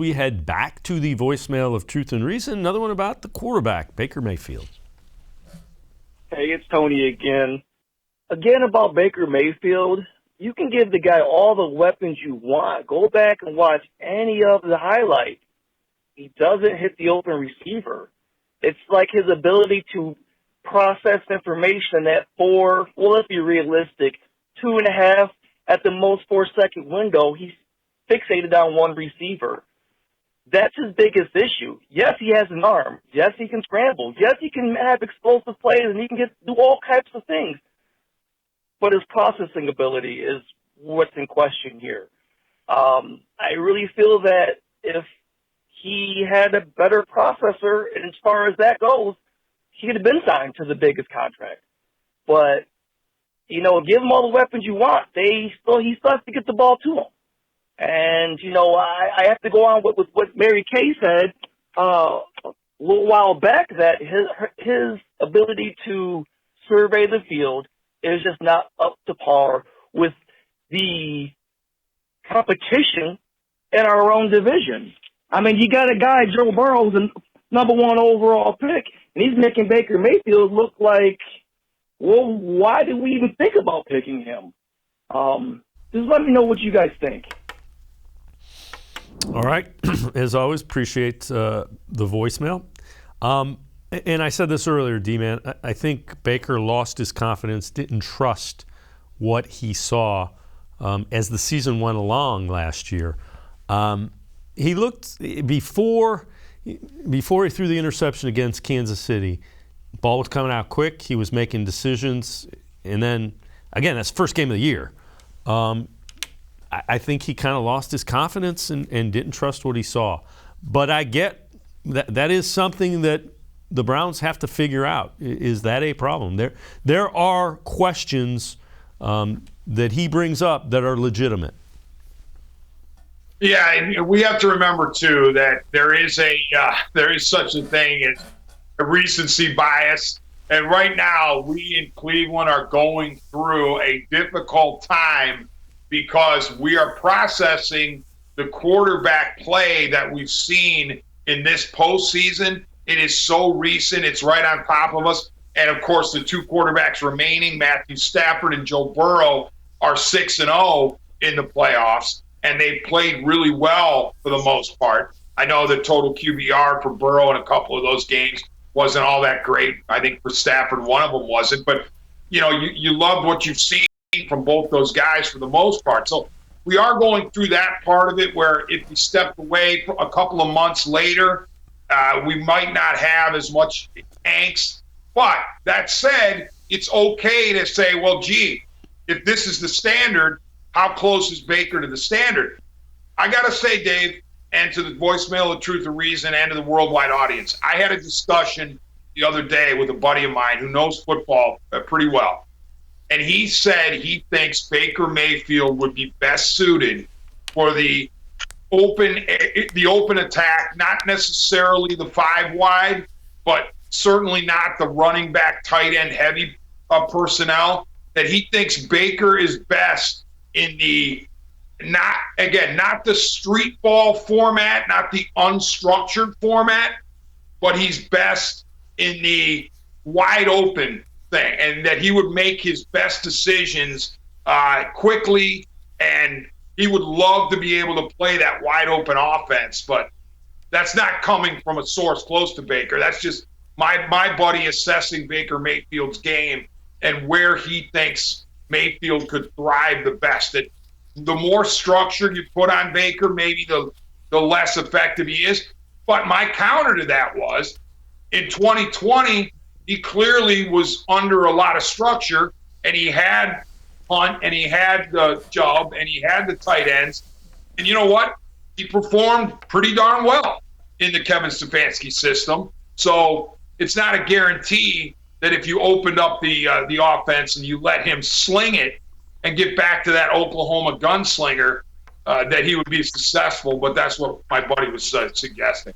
We head back to the voicemail of Truth and Reason. Another one about the quarterback, Baker Mayfield. Hey, it's Tony again. Again about Baker Mayfield, you can give the guy all the weapons you want. Go back and watch any of the highlights. He doesn't hit the open receiver. It's like his ability to process information at let's be realistic, 2.5, at the most 4-second window. He's fixated on one receiver. That's his biggest issue. Yes, he has an arm. Yes, he can scramble. Yes, he can have explosive plays, and he can do all types of things. But his processing ability is what's in question here. I really feel that if he had a better processor, and as far as that goes, he could have been signed to the biggest contract. But, give him all the weapons you want. He still has to get the ball to him. And, I have to go on with what Mary Kay said a little while back, that his ability to survey the field is just not up to par with the competition in our own division. I mean, you got a guy, Joe Burrow's the number 1 overall pick, and he's making Baker Mayfield look like, well, why did we even think about picking him? Just let me know what you guys think. All right. As always, appreciate the voicemail. And I said this earlier, D-Man, I think Baker lost his confidence, didn't trust what he saw as the season went along last year. He looked, before he threw the interception against Kansas City, ball was coming out quick, he was making decisions, and then, again, that's the first game of the year. I think he kind of lost his confidence and didn't trust what he saw. But I get that is something that the Browns have to figure out. Is that a problem? There are questions that he brings up that are legitimate. Yeah, and we have to remember too that there is such a thing as a recency bias. And right now, we in Cleveland are going through a difficult time because we are processing the quarterback play that we've seen in this postseason. It is so recent. It's right on top of us. And, of course, the 2 quarterbacks remaining, Matthew Stafford and Joe Burrow, are 6-0 in the playoffs, and they played really well for the most part. I know the total QBR for Burrow in a couple of those games wasn't all that great. I think for Stafford, one of them wasn't. But, you love what you've seen from both those guys for the most part. So we are going through that part of it where if we stepped away for a couple of months later, we might not have as much angst. But that said, it's okay to say, well, gee, if this is the standard, how close is Baker to the standard? I got to say, Dave, and to the voicemail of Truth and Reason and to the worldwide audience, I had a discussion the other day with a buddy of mine who knows football pretty well. And he said he thinks Baker Mayfield would be best suited for the open attack, not necessarily the 5 wide, but certainly not the running back, tight end heavy personnel. That he thinks Baker is best in the not the street ball format, not the unstructured format, but he's best in the wide open thing, and that he would make his best decisions quickly, and he would love to be able to play that wide open offense. But that's not coming from a source close to Baker. That's just my buddy assessing Baker Mayfield's game and where he thinks Mayfield could thrive the best. That the more structure you put on Baker, maybe the less effective he is. But my counter to that was, in 2020, he clearly was under a lot of structure, and he had Hunt, and he had the Chubb, and he had the tight ends. And you know what? He performed pretty darn well in the Kevin Stefanski system. So it's not a guarantee that if you opened up the offense and you let him sling it and get back to that Oklahoma gunslinger, that he would be successful. But that's what my buddy was suggesting.